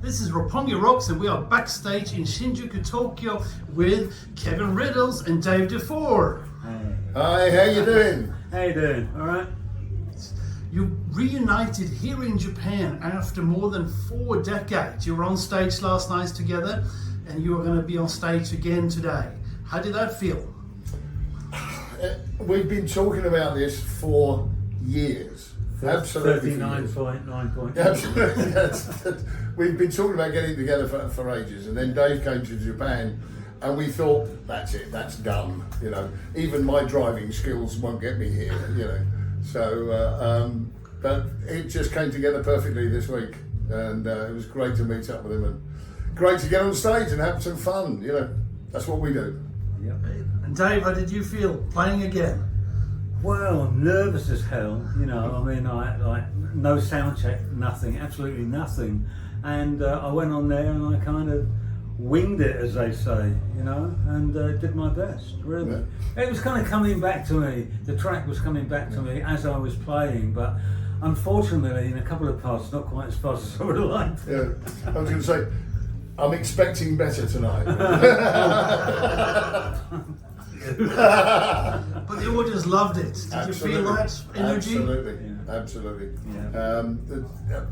This is Roppongi Rocks and we are backstage in Shinjuku, Tokyo with Kevin Riddles and Dave Dufort. Hey. Hi, how you doing? How you doing? All right? You reunited here in Japan after more than 4 decades. You were on stage last night together and you are going to be on stage again today. How did that feel? We've been talking about this for years. Absolutely. 39.9 points. Absolutely. We've been talking about getting together for ages, and then Dave came to Japan and we thought, that's it, that's done. You know, even my driving skills won't get me here, you know. So, but it just came together perfectly this week, and it was great to meet up with him and great to get on stage and have some fun, you know. That's what we do. Yep. And Dave, how did you feel playing again? Well, nervous as hell, you know. I mean, I no sound check, nothing, absolutely nothing. And I went on there and I kind of winged it, as they say, you know, and did my best, really. Yeah. It was kind of coming back to me, the track was coming back to me as I was playing, but unfortunately, in a couple of parts, not quite as fast as I would have liked. Yeah, I was going to say, I'm expecting better tonight. But the audience loved it. Did Absolutely. you feel that energy? Absolutely, Yeah. absolutely. Yeah.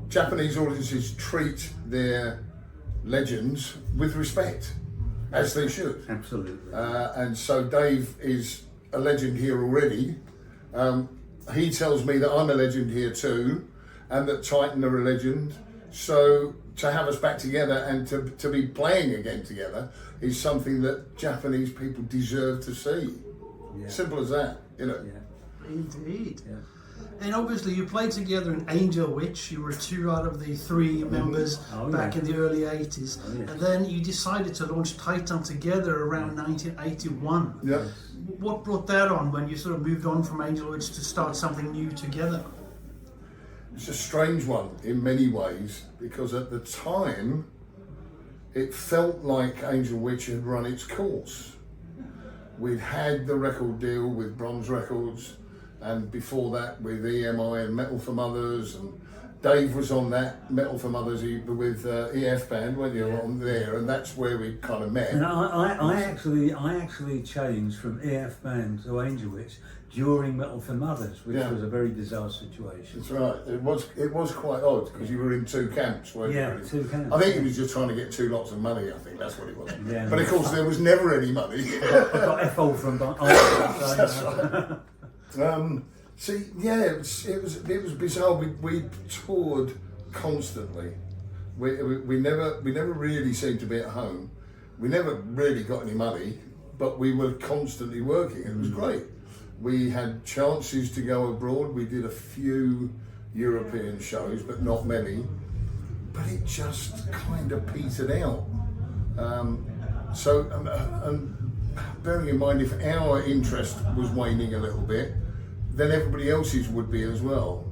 Japanese audiences treat their legends with respect, as they should. Absolutely. And so Dave is a legend here already. He tells me that I'm a legend here too, and that Tytan are a legend. So to have us back together and to be playing again together is something that Japanese people deserve to see. Yeah. Simple as that, you know. Yeah. Indeed. Yeah. And obviously you played together in Angel Witch. You were 2 out of the 3 members back in the early 80s. Oh, yeah. And then you decided to launch Tytan together around 1981. Yeah. What brought that on when you sort of moved on from Angel Witch to start something new together? It's a strange one in many ways, because at the time it felt like Angel Witch had run its course. We'd had the record deal with Bronze Records, and before that with EMI and Metal for Mothers, and Dave was on that Metal for Mothers with EF Band when you were on there, and that's where we kind of met. And I actually changed from EF Band to Angel Witch during Metal for Mothers, which was a very bizarre situation. That's right. It was quite odd, because you were in 2 camps, weren't you? Yeah, 2 camps. I think he was just trying to get 2 lots of money. I think that's what it was. Yeah. But of course, there was never any money. I got FO from That's right. See, yeah, it was bizarre. We toured constantly. We never really seemed to be at home. We never really got any money, but we were constantly working. It was great. We had chances to go abroad. We did a few European shows, but not many. But it just kind of petered out. And bearing in mind, if our interest was waning a little bit, then everybody else's would be as well.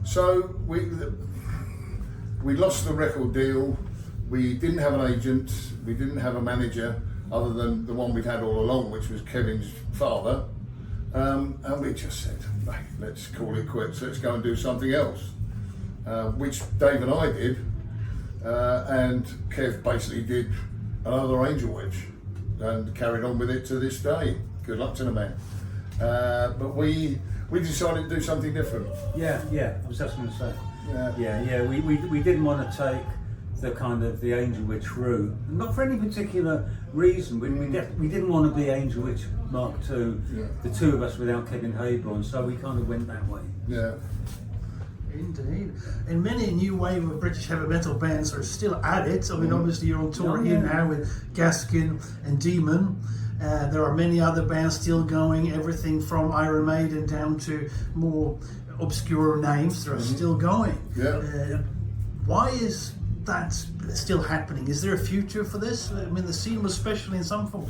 So we lost the record deal. We didn't have an agent. We didn't have a manager other than the one we'd had all along, which was Kevin's father. And we just said, hey, let's call it quits. Let's go and do something else, which Dave and I did. And Kev basically did another Angel Witch and carried on with it to this day. Good luck to the man. But we decided to do something different. Yeah, I was just going to say. Yeah. We didn't want to take the kind of the Angel Witch route, not for any particular reason. We didn't want to be Angel Witch Mark II, the 2 of us without Kevin Hayborn, so we kind of went that way. Yeah. Indeed. And many new wave of British heavy metal bands are still at it. I mean, obviously you're on tour here now with Gaskin and Demon. There are many other bands still going, everything from Iron Maiden down to more obscure names that are still going. Yeah. Why is that still happening? Is there a future for this? I mean, the scene was special in some form.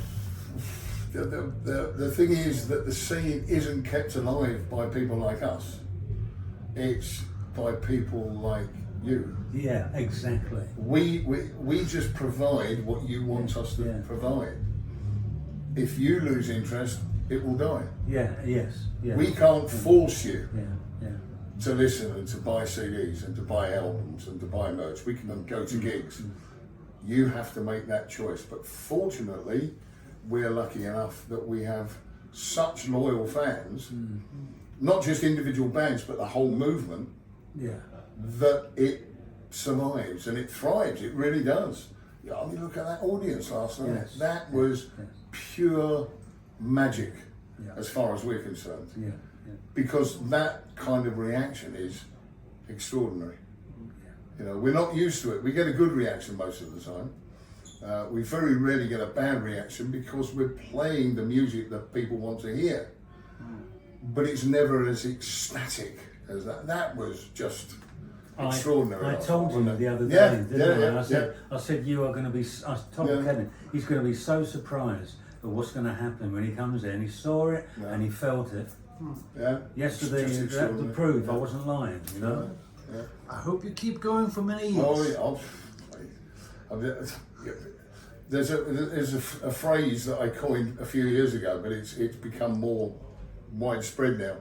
The thing is that the scene isn't kept alive by people like us. It's by people like you. Yeah, exactly. We just provide what you want us to provide. If you lose interest, it will die. Yeah, yes. Yeah. We can't force you. Yeah. to listen and to buy CDs and to buy albums and to buy merch. We can go to gigs. You have to make that choice. But fortunately, we're lucky enough that we have such loyal fans, not just individual bands, but the whole movement, that it survives and it thrives. It really does. Yeah, I mean, look at that audience last night. Yes. That was pure magic, as far as we're concerned. Because that kind of reaction is extraordinary. You know, we're not used to it. We get a good reaction most of the time. We very rarely get a bad reaction because we're playing the music that people want to hear. But it's never as ecstatic as that. That was just extraordinary. I told you the other day, didn't I? I said you are going to be. I told Kevin he's going to be so surprised at what's going to happen when he comes in. He saw it and he felt it. Yesterday, that the proof I wasn't lying. You know. I hope you keep going for many years. There's a phrase that I coined a few years ago, but it's become more widespread now.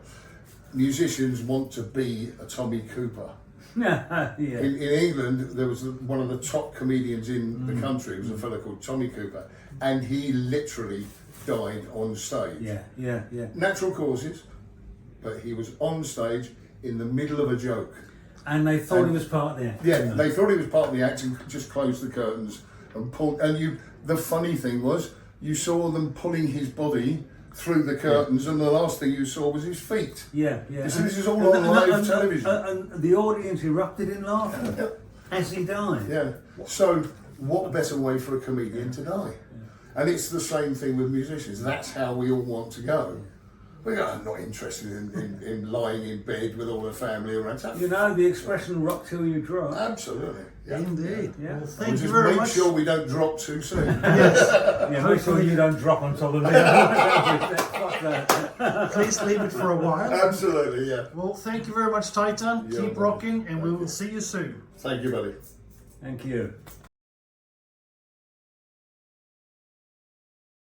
Musicians want to be a Tommy Cooper. In England, there was one of the top comedians in the country. It was a fellow called Tommy Cooper, and he literally died on stage. Natural causes, but he was on stage in the middle of a joke. And they thought he was part of the act. Yeah, they thought he was part of the act and just closed the curtains and pulled. And the funny thing was, you saw them pulling his body through the curtains, and the last thing you saw was his feet. So this is all on live television. And the audience erupted in laughter as he died. So what better way for a comedian to die? And it's the same thing with musicians. That's how we all want to go. I'm not interested in lying in bed with all the family around. You know the expression "rock till you drop." Absolutely. Indeed. Well, thank you just very make much. sure we don't drop too soon. Make sure you don't drop on top of me. Please leave it for a while. Absolutely, Well, thank you very much, Tytan. Keep rocking, and we will see you soon. Thank you, buddy. Thank you.